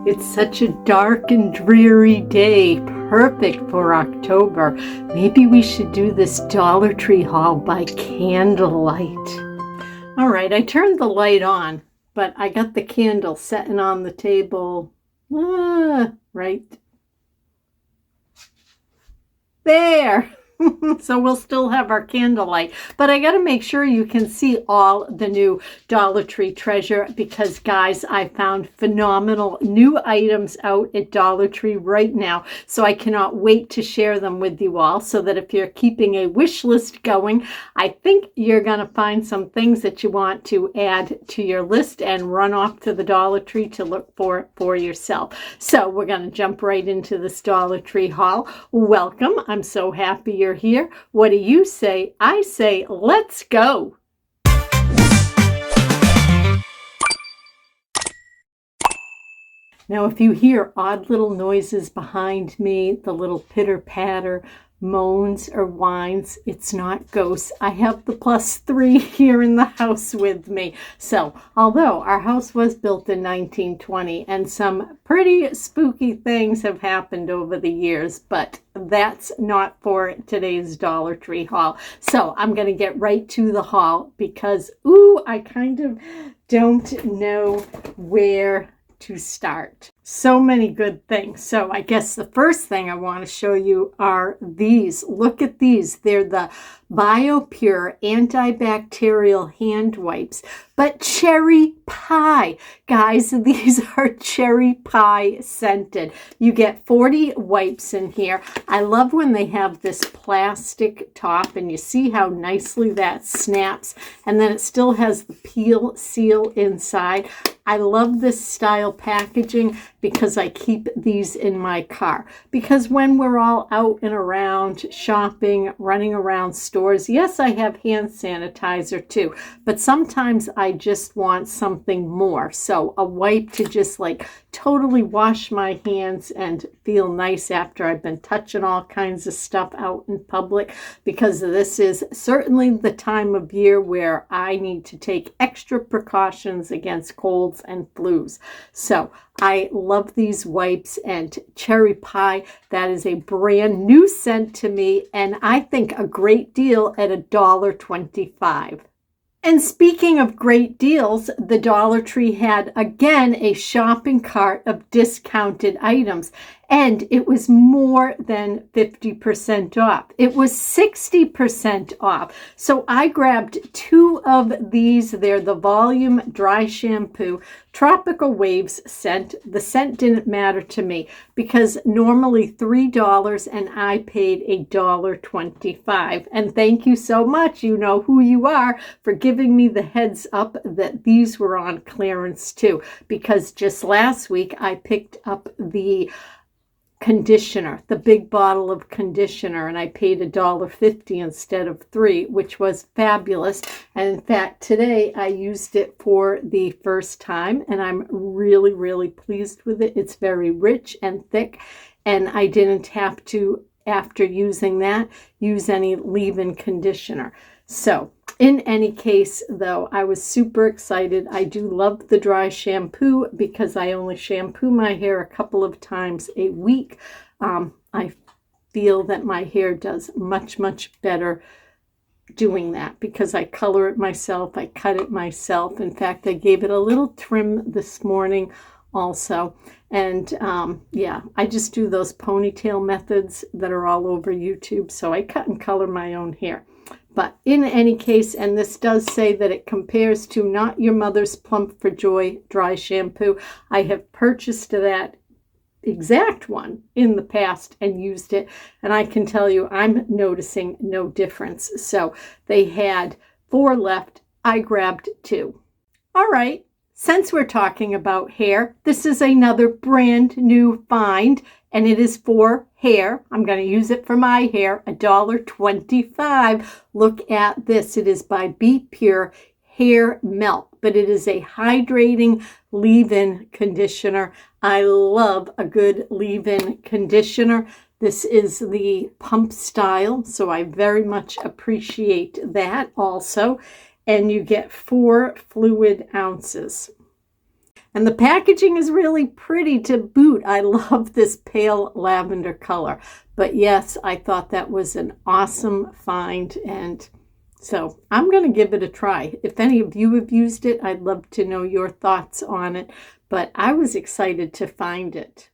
It's such a dark and dreary day, perfect for October. Maybe we should do this Dollar Tree haul by candlelight. All right, I turned the light on, but I got the candle sitting on the table. Right there. So we'll still have our candlelight, but I got to make sure you can see all the new Dollar Tree treasure because, guys, I found phenomenal new items out at Dollar Tree right now. So I cannot wait to share them with you all so that if you're keeping a wish list going, I think you're going to find some things that you want to add to your list and run off to the Dollar Tree to look for yourself. So we're going to jump right into this Dollar Tree haul. Welcome. I'm so happy you're here. What do you say? I say, let's go. Now, if you hear odd little noises behind me, the little pitter-patter, moans or whines, it's not ghosts. I have the +3 here in the house with me. So, although our house was built in 1920 and some pretty spooky things have happened over the years, but that's not for today's Dollar Tree haul. So, I'm going to get right to the haul because, I kind of don't know where to start. So many good things. So I guess the first thing I want to show you are these. Look at these. They're the BioPure antibacterial hand wipes, but cherry pie. Guys, these are cherry pie scented. You get 40 wipes in here. I love when they have this plastic top and you see how nicely that snaps and then it still has the peel seal inside. I love this style packaging because I keep these in my car. Because when we're all out and around shopping, running around stores, yes, I have hand sanitizer too, but sometimes I just want something more. So a wipe to just like totally wash my hands and feel nice after I've been touching all kinds of stuff out in public, because this is certainly the time of year where I need to take extra precautions against colds and flus. So I love these wipes, and cherry pie, that is a brand new scent to me, and I think a great deal at $1.25. And speaking of great deals, the Dollar Tree had again a shopping cart of discounted items, and it was more than 50% off. It was 60% off. So I grabbed 2 of these. They're the Volume Dry Shampoo Tropical Waves scent. The scent didn't matter to me because normally $3 and I paid $1.25. And thank you so much. You know who you are for giving me the heads up that these were on clearance too, because just last week I picked up the conditioner, the big bottle of conditioner, and I paid $1.50 instead of $3, which was fabulous. And in fact, today I used it for the first time and I'm really, really pleased with it. It's very rich and thick, and I didn't have to, after using that, use any leave-in conditioner. So in any case, though, I was super excited. I do love the dry shampoo because I only shampoo my hair a couple of times a week. I feel that my hair does much, much better doing that because I color it myself. I cut it myself. In fact, I gave it a little trim this morning also. And I just do those ponytail methods that are all over YouTube. So I cut and color my own hair. But in any case, and this does say that it compares to Not Your Mother's Plump for Joy dry shampoo. I have purchased that exact one in the past and used it, and I can tell you I'm noticing no difference. So they had 4 left. I grabbed 2. All right. Since we're talking about hair, this is another brand new find, and it is for hair. I'm going to use it for my hair, $1.25. Look at this. It is by Be Pure Hair Milk, but it is a hydrating leave-in conditioner. I love a good leave-in conditioner. This is the pump style, so I very much appreciate that also. And you get 4 fluid ounces. And the packaging is really pretty to boot. I love this pale lavender color. But yes, I thought that was an awesome find. And so I'm going to give it a try. If any of you have used it, I'd love to know your thoughts on it. But I was excited to find it.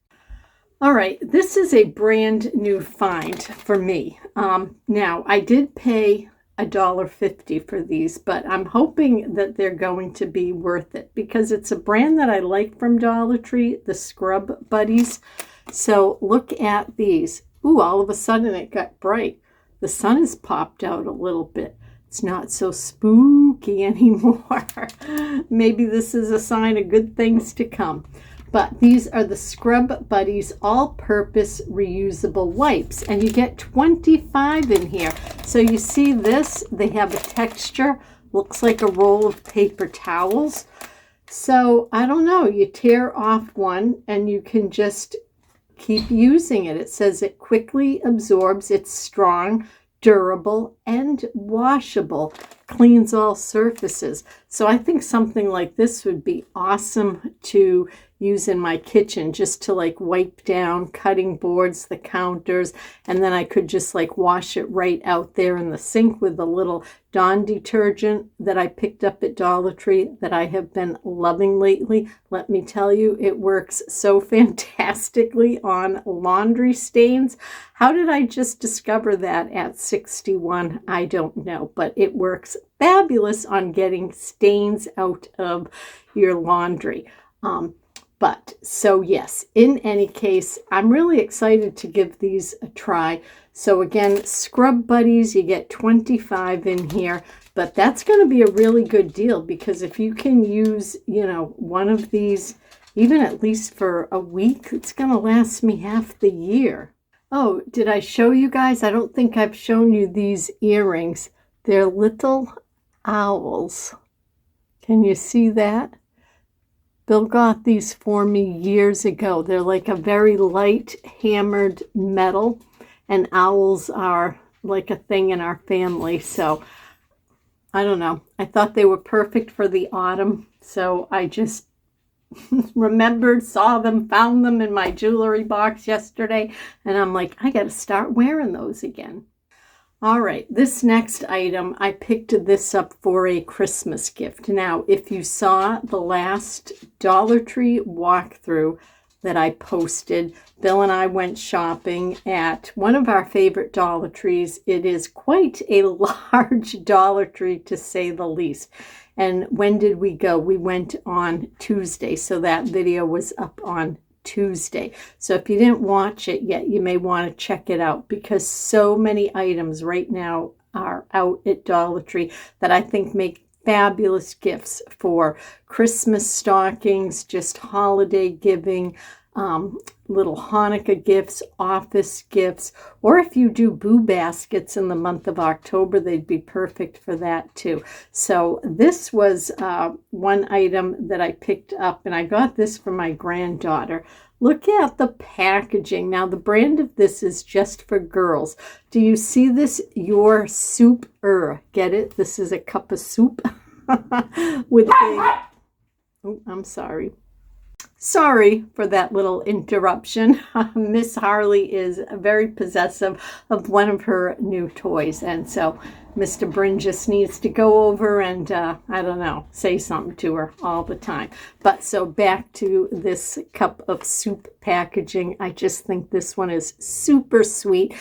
All right, this is a brand new find for me. Now, I did pay $1.50 for these, but I'm hoping that they're going to be worth it because it's a brand that I like from Dollar Tree, the Scrub Buddies. So look at these. Ooh, all of a sudden it got bright. The sun has popped out a little bit. It's not so spooky anymore. Maybe this is a sign of good things to come. But these are the Scrub Buddies all-purpose reusable wipes, and you get 25 in here. So you see this, they have a texture, looks like a roll of paper towels. So I don't know, you tear off one and you can just keep using it. It says it quickly absorbs, it's strong, durable, and washable, cleans all surfaces. So I think something like this would be awesome to use in my kitchen, just to like wipe down cutting boards, the counters, and then I could just like wash it right out there in the sink with a little Dawn detergent that I picked up at Dollar Tree that I have been loving lately. Let me tell you, it works so fantastically on laundry stains. How did I just discover that at 61? I don't know, but it works fabulous on getting stains out of your laundry. But so yes, in any case, I'm really excited to give these a try. So again, Scrub Buddies, you get 25 in here, but that's going to be a really good deal because if you can use, one of these, even at least for a week, it's going to last me half the year. Oh, did I show you guys? I don't think I've shown you these earrings. They're little owls. Can you see that? Bill got these for me years ago. They're like a very light hammered metal, and owls are like a thing in our family. So I don't know. I thought they were perfect for the autumn. So I just remembered, saw them, found them in my jewelry box yesterday. And I'm like, I got to start wearing those again. All right, this next item, I picked this up for a Christmas gift. Now, if you saw the last Dollar Tree walkthrough that I posted, Bill and I went shopping at one of our favorite Dollar Trees. It is quite a large Dollar Tree, to say the least. And when did we go? We went on Tuesday, so that video was up on Tuesday. So if you didn't watch it yet, you may want to check it out because so many items right now are out at Dollar Tree that I think make fabulous gifts for Christmas stockings, just holiday giving, little Hanukkah gifts, office gifts, or if you do boo baskets in the month of October, they'd be perfect for that too. So this was one item that I picked up, and I got this for my granddaughter. Look at the packaging. Now, the brand of this is just for girls. Do you see this? Your soup-er. Get it? This is a cup of soup with a... Oh, I'm sorry. Sorry for that little interruption. Miss Harley is very possessive of one of her new toys. And so Mr. Bryn just needs to go over and, I don't know, say something to her all the time. But so back to this cup of soup packaging. I just think this one is super sweet.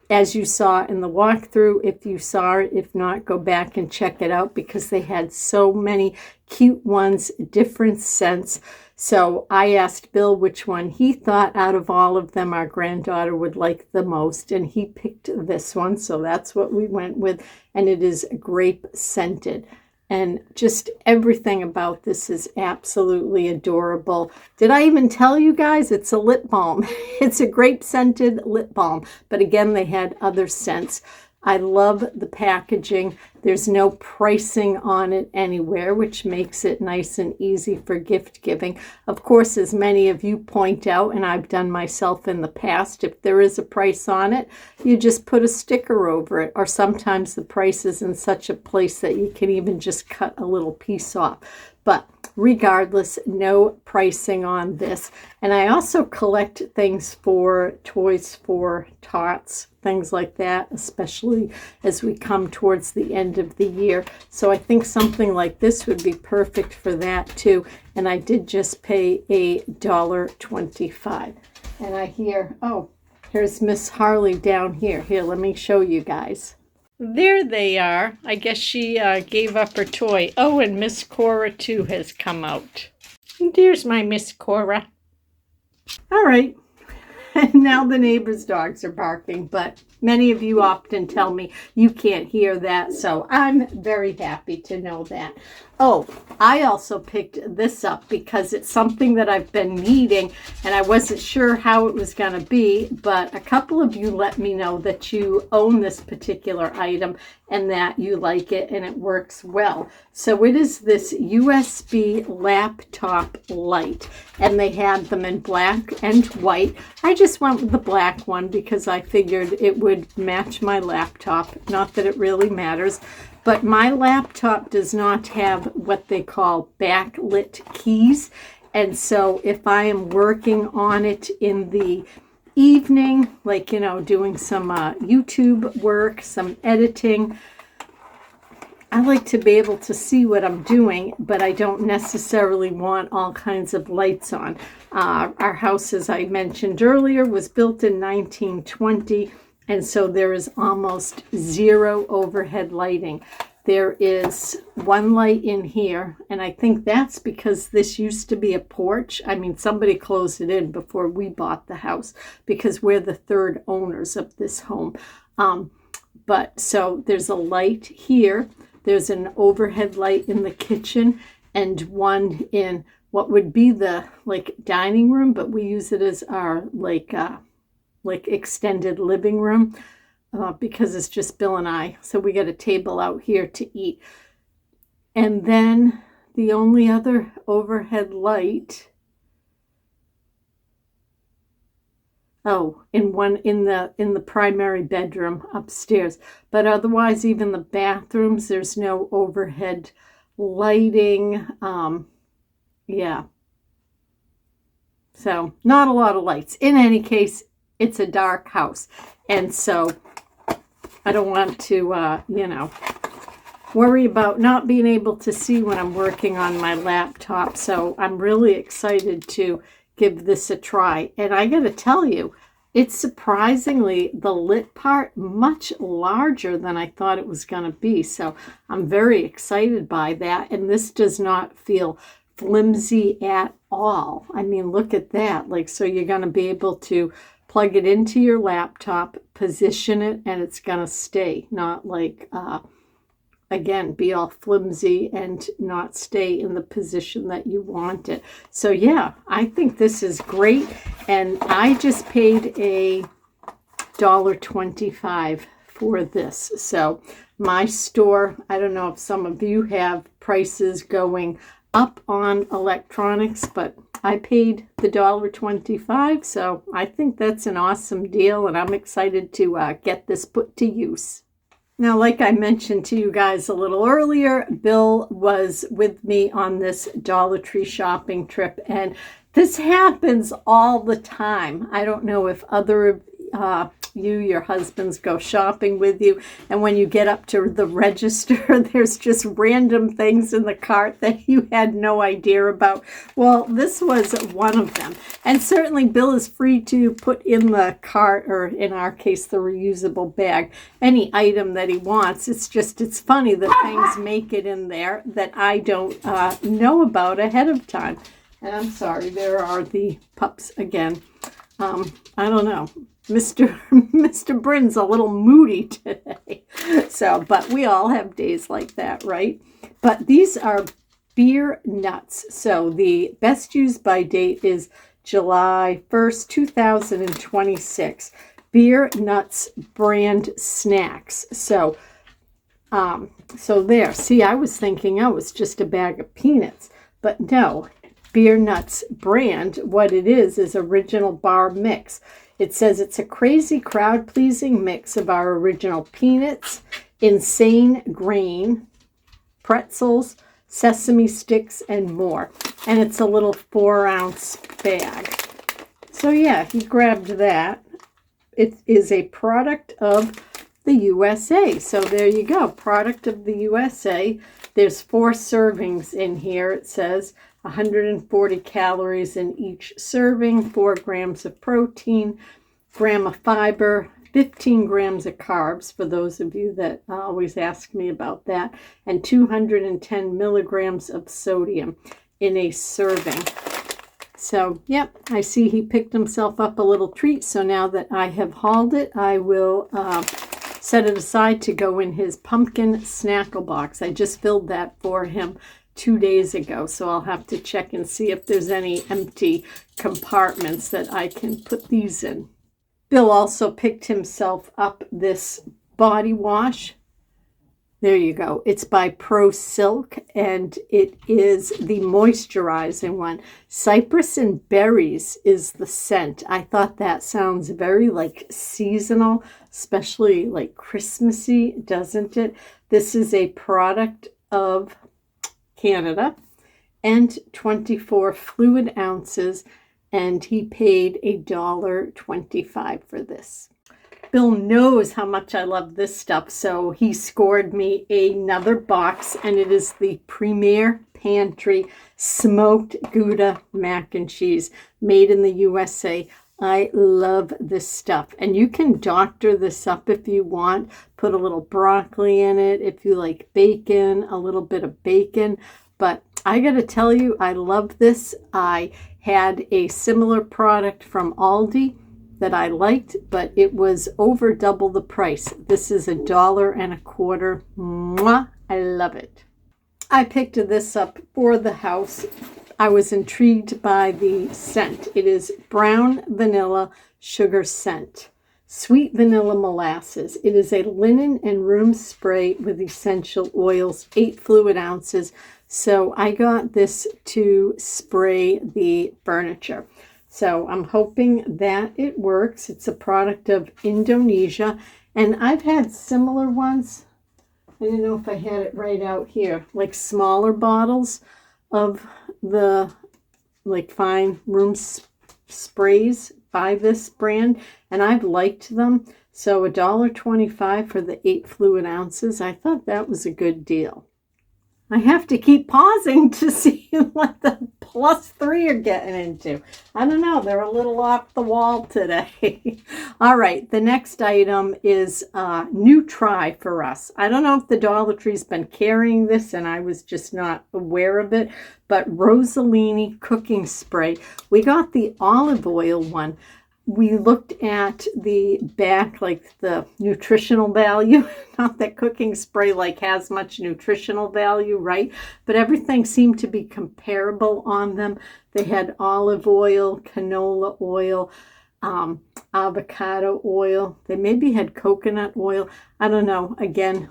As you saw in the walkthrough, if you saw it, if not, go back and check it out because they had so many cute ones, different scents. So I asked Bill which one he thought out of all of them our granddaughter would like the most, and he picked this one. So that's what we went with, and it is grape scented. And just everything about this is absolutely adorable. Did I even tell you guys? It's a lip balm. It's a grape-scented lip balm. But again, they had other scents. I love the packaging. There's no pricing on it anywhere, which makes it nice and easy for gift giving. Of course, as many of you point out, and I've done myself in the past, if there is a price on it, you just put a sticker over it. Or sometimes the price is in such a place that you can even just cut a little piece off. But regardless, no pricing on this. And I also collect things for toys for tots, things like that, especially as we come towards the end of the year. So I think something like this would be perfect for that too. And I did just pay $1.25. And I hear, oh, here's Miss Harley down here. Here, let me show you guys. There they are. I guess she gave up her toy. Oh, and Miss Cora too has come out. There's my Miss Cora. All right. And now the neighbors' dogs are barking, but many of you often tell me you can't hear that, so I'm very happy to know that. Oh, I also picked this up because it's something that I've been needing, and I wasn't sure how it was going to be, but a couple of you let me know that you own this particular item and that you like it and it works well. So it is this USB laptop light, and they had them in black and white. I just went with the black one because I figured it would match my laptop. Not that it really matters. But my laptop does not have what they call backlit keys. And so if I am working on it in the evening, like, you know, doing some YouTube work, some editing, I like to be able to see what I'm doing, but I don't necessarily want all kinds of lights on. Our house, as I mentioned earlier, was built in 1920. And so there is almost zero overhead lighting. There is one light in here, and I think that's because this used to be a porch. I mean, somebody closed it in before we bought the house because we're the third owners of this home. But so there's a light here. There's an overhead light in the kitchen and one in what would be the dining room, but we use it as our extended living room because it's just Bill and I. So we got a table out here to eat. And then the only other overhead light, in the primary bedroom upstairs. But otherwise, even the bathrooms, there's no overhead lighting. Yeah. So not a lot of lights. In any case, it's a dark house. And so I don't want to, worry about not being able to see when I'm working on my laptop. So I'm really excited to give this a try. And I got to tell you, it's surprisingly, the lit part, much larger than I thought it was going to be. So I'm very excited by that. And this does not feel flimsy at all. I mean, look at that. So you're going to be able to plug it into your laptop, position it, and it's going to stay. Not again, be all flimsy and not stay in the position that you want it. So yeah, I think this is great. And I just paid $1.25 for this. So my store, I don't know if some of you have prices going up on electronics, but I paid the $1.25. So I think that's an awesome deal. And I'm excited to get this put to use. Now, like I mentioned to you guys a little earlier, Bill was with me on this Dollar Tree shopping trip, and this happens all the time. I don't know if other your husbands go shopping with you, and when you get up to the register, there's just random things in the cart that you had no idea about. Well, this was one of them. And certainly Bill is free to put in the cart, or in our case, the reusable bag, any item that he wants. It's funny that things make it in there that I don't know about ahead of time. And I'm sorry, there are the pups again. I don't know. Mr. Bryn's a little moody today. So, but we all have days like that, right? But these are beer nuts. So the best use by date is July 1st, 2026. Beer nuts brand snacks. So there. See, I was thinking, it's just a bag of peanuts. But no, Beer Nuts brand, what it is original bar mix. It says it's a crazy, crowd-pleasing mix of our original peanuts, insane grain, pretzels, sesame sticks, and more. And it's a little 4-ounce bag. So yeah, he grabbed that. It is a product of the USA. So there you go, product of the USA. There's 4 servings in here. It says 140 calories in each serving, 4 grams of protein, gram of fiber, 15 grams of carbs, for those of you that always ask me about that, and 210 milligrams of sodium in a serving. So, yep, I see he picked himself up a little treat. So now that I have hauled it, I will set it aside to go in his pumpkin snackle box. I just filled that for him 2 days ago, so I'll have to check and see if there's any empty compartments that I can put these in. Bill also picked himself up this body wash. There you go. It's by Pro Silk, and it is the moisturizing one. Cypress and berries is the scent. I thought that sounds very like seasonal, especially like Christmassy, doesn't it? This is a product of Canada, and 24 fluid ounces, and he paid $1.25 for this. Bill knows how much I love this stuff, so he scored me another box, and it is the Premier Pantry Smoked Gouda Mac and Cheese, made in the USA. I love this stuff, and you can doctor this up if you want. Put a little broccoli in it if you like bacon, a little bit of bacon. But I gotta tell you, I love this. I had a similar product from Aldi that I liked, but it was over double the price. This is $1.25. Mwah! I love it. I picked this up for the house. I was intrigued by the scent. It is brown vanilla sugar scent, sweet vanilla molasses. It is a linen and room spray with essential oils, 8 fluid ounces. So I got this to spray the furniture. So I'm hoping that it works. It's a product of Indonesia, and I've had similar ones. I didn't know if I had it right out here, like smaller bottles of the like fine room sprays by this brand, and I've liked them. So $1.25 for the 8 fluid ounces. I thought that was a good deal. I have to keep pausing to see what the +3 are getting into. I don't know. They're a little off the wall today. All right. The next item is a new try for us. I don't know if the Dollar Tree's been carrying this and I was just not aware of it, but Rossellini cooking spray. We got the olive oil one. We looked at the back, like the nutritional value. Not that cooking spray like has much nutritional value, right? But everything seemed to be comparable on them. They had olive oil, canola oil, avocado oil. They maybe had coconut oil. I don't know. Again,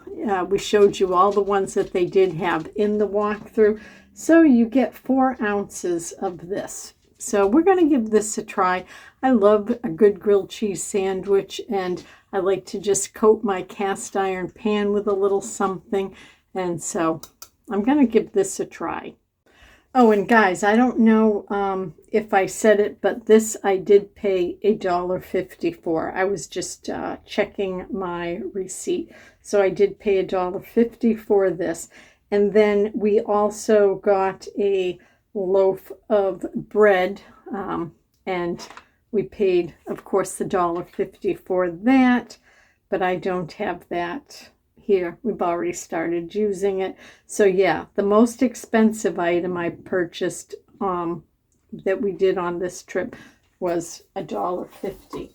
we showed you all the ones that they did have in the walkthrough. So you get 4 ounces of this. So we're going to give this a try. I love a good grilled cheese sandwich, and I like to just coat my cast iron pan with a little something. And so I'm going to give this a try. Oh, and guys, I don't know if I said it, but this I did pay $1.50 for. I was just checking my receipt. So I did pay $1.50 for this. And then we also got a loaf of bread, and we paid, of course, the $1.50 for that, but I don't have that here. We've already started using it. So yeah, the most expensive item I purchased that we did on this trip was $1.50.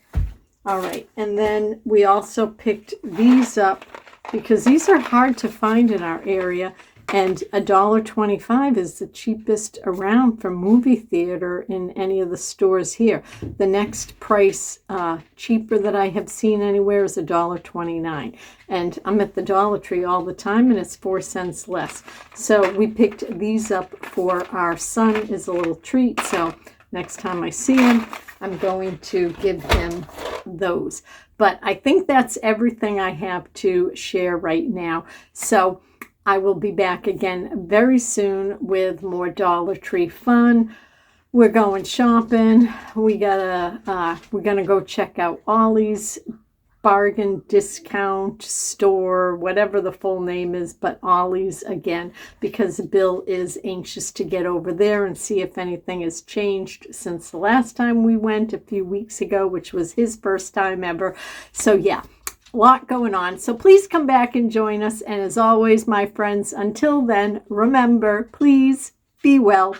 All right, and then we also picked these up because these are hard to find in our area. And $1.25 is the cheapest around for movie theater in any of the stores here. The next price cheaper that I have seen anywhere is $1.29. And I'm at the Dollar Tree all the time, and it's 4 cents less. So we picked these up for our son as a little treat. So next time I see him, I'm going to give him those. But I think that's everything I have to share right now. So I will be back again very soon with more Dollar Tree fun. We're going shopping. We're gonna go check out Ollie's bargain discount store, whatever the full name is, but Ollie's again, because Bill is anxious to get over there and see if anything has changed since the last time we went a few weeks ago, which was his first time ever. So yeah, a lot going on. So please come back and join us. And as always, my friends, until then, remember, please be well.